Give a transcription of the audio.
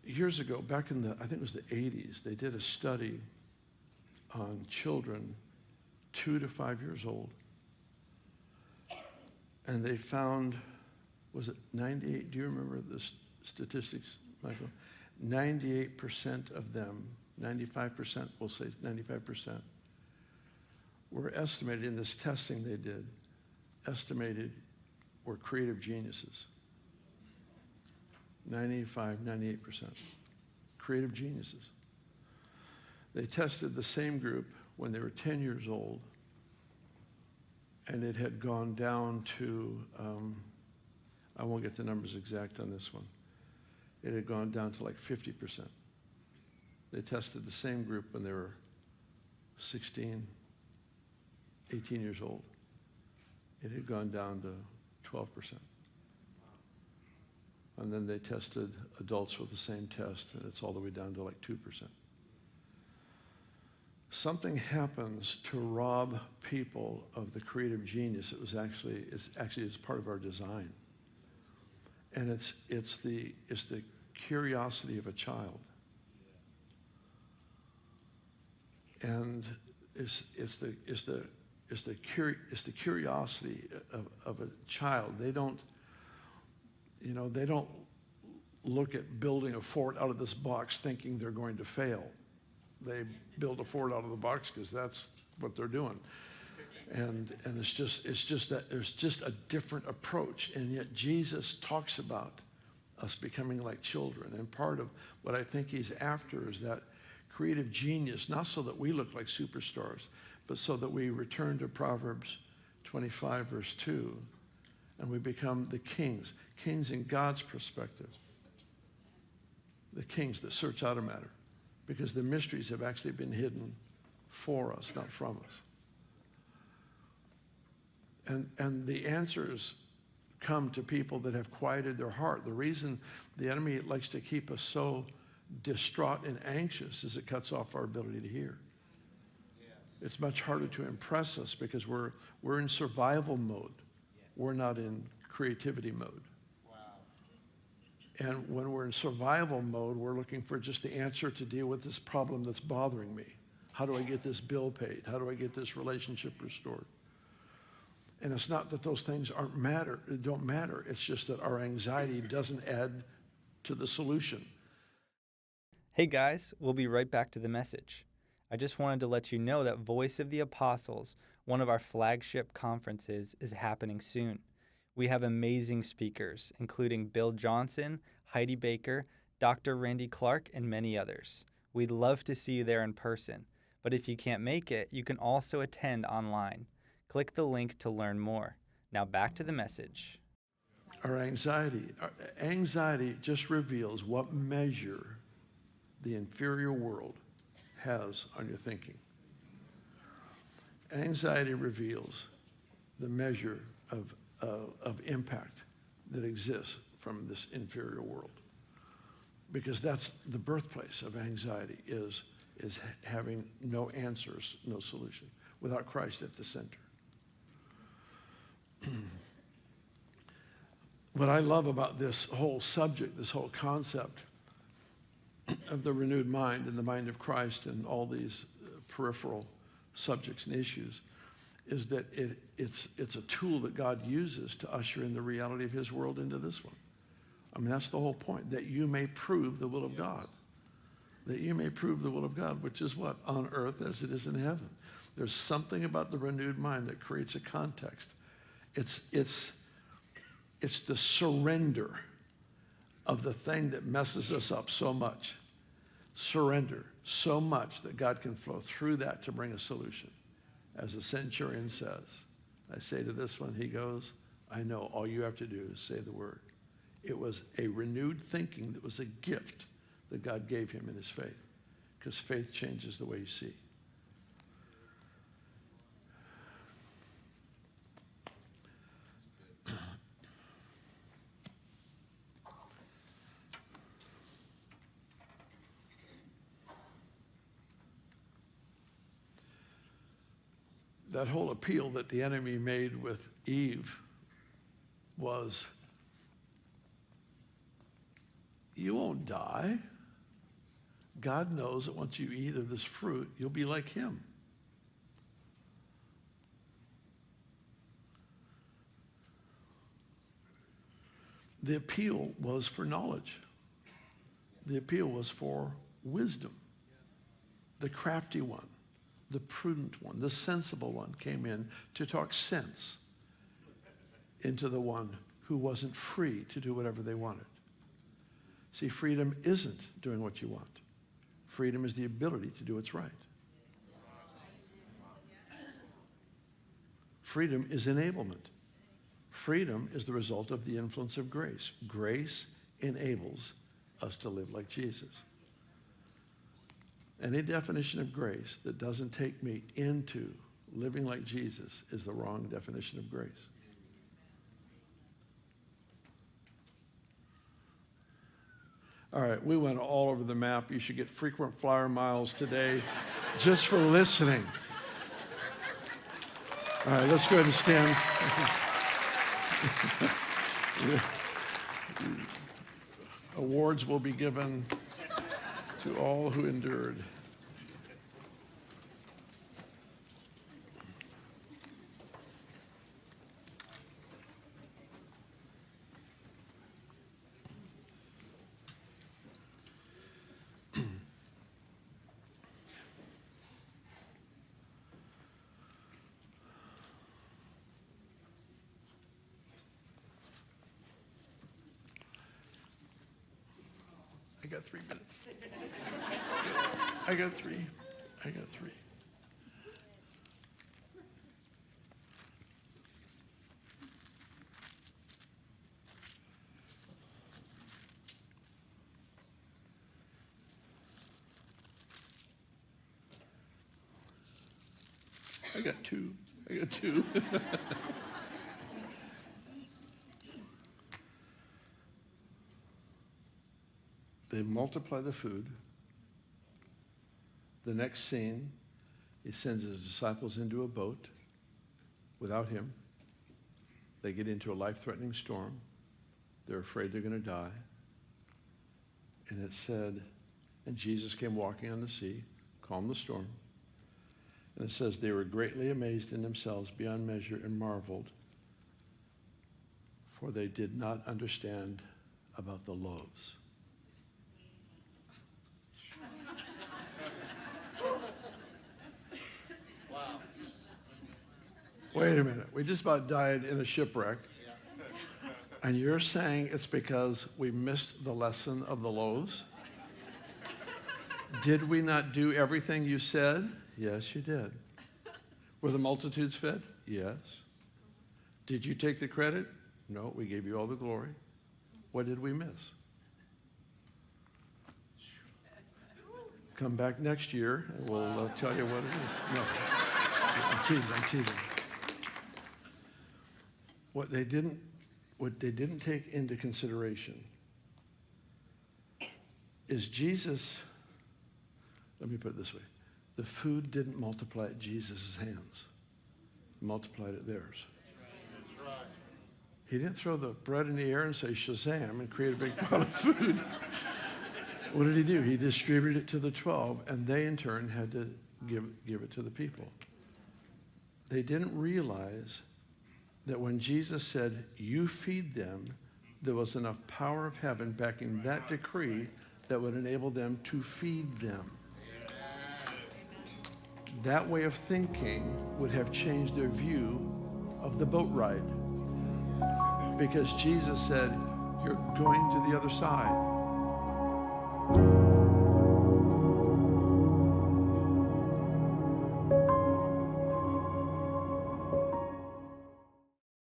years ago, back in I think it was the 80s, they did a study on children 2 to 5 years old. And they found, was it 98? Do you remember the statistics, Michael? 98% of them, 95%, we'll say 95%, were estimated in this testing they did, estimated were creative geniuses. 95, 98%. Creative geniuses. They tested the same group when they were 10 years old, and it had gone down to, I won't get the numbers exact on this one. It had gone down to like 50%. They tested the same group when they were 16, 18 years old. It had gone down to 12%. And then they tested adults with the same test, and it's all the way down to like 2%. Something happens to rob people of the creative genius. It's actually part of our design. And it's the curiosity of a child. And it's the curiosity of a child. They don't look at building a fort out of this box thinking they're going to fail. They build a fort out of the box because that's what they're doing. And it's just that there's just a different approach. And yet Jesus talks about us becoming like children. And part of what I think he's after is that creative genius, not so that we look like superstars, but so that we return to Proverbs 25, verse 2, and we become the kings in God's perspective. The kings that search out a matter, because the mysteries have actually been hidden for us, not from us. And the answers come to people that have quieted their heart. The reason the enemy likes to keep us so distraught and anxious is it cuts off our ability to hear. It's much harder to impress us because we're in survival mode. We're not in creativity mode. And when we're in survival mode, we're looking for just the answer to deal with this problem that's bothering me. How do I get this bill paid? How do I get this relationship restored? And it's not that those things don't matter. It's just that our anxiety doesn't add to the solution. Hey guys, we'll be right back to the message. I just wanted to let you know that Voice of the Apostles, one of our flagship conferences, is happening soon. We have amazing speakers, including Bill Johnson, Heidi Baker, Dr. Randy Clark, and many others. We'd love to see you there in person, but if you can't make it, you can also attend online. Click the link to learn more. Now back to the message. Our anxiety just reveals what measure the inferior world has on your thinking. Anxiety reveals the measure of impact that exists from this inferior world, because that's the birthplace of anxiety, is having no answers, no solution, without Christ at the center. What I love about this whole subject, this whole concept of the renewed mind and the mind of Christ and all these peripheral subjects and issues, is that it's a tool that God uses to usher in the reality of his world into this one. I mean, that's the whole point, that you may prove the will of God. That you may prove the will of God, which is what? On earth as it is in heaven. There's something about the renewed mind that creates a context. It's the surrender of the thing that messes us up so much. Surrender so much that God can flow through that to bring a solution. As the centurion says, I say to this one, he goes, I know, all you have to do is say the word. It was a renewed thinking that was a gift that God gave him in his faith, because faith changes the way you see. That whole appeal that the enemy made with Eve was, you won't die. God knows that once you eat of this fruit, you'll be like him. The appeal was for knowledge. The appeal was for wisdom. The crafty one, the prudent one, the sensible one came in to talk sense into the one who wasn't free to do whatever they wanted. See, freedom isn't doing what you want. Freedom is the ability to do what's right. Freedom is enablement. Freedom is the result of the influence of grace. Grace enables us to live like Jesus. Any definition of grace that doesn't take me into living like Jesus is the wrong definition of grace. All right, we went all over the map. You should get frequent flyer miles today just for listening. All right, let's go ahead and stand. Awards will be given to all who endured. I got 3 minutes. I got three. I got two. They multiply the food. The next scene, he sends his disciples into a boat without him. They get into a life-threatening storm. They're afraid they're going to die. And it said, and Jesus came walking on the sea, calmed the storm. And it says, they were greatly amazed in themselves beyond measure and marveled, for they did not understand about the loaves. Wait a minute. We just about died in a shipwreck. And you're saying it's because we missed the lesson of the loaves? Did we not do everything you said? Yes, you did. Were the multitudes fed? Yes. Did you take the credit? No, we gave you all the glory. What did we miss? Come back next year and we'll tell you what it is. No, I'm teasing. What they didn't take into consideration is Jesus, let me put it this way, the food didn't multiply at Jesus' hands. It multiplied at theirs. That's right. He didn't throw the bread in the air and say Shazam and create a big pile of food. What did he do? He distributed it to the 12, and they in turn had to give it to the people. They didn't realize that when Jesus said, you feed them, there was enough power of heaven backing that decree that would enable them to feed them. That way of thinking would have changed their view of the boat ride. Because Jesus said, you're going to the other side.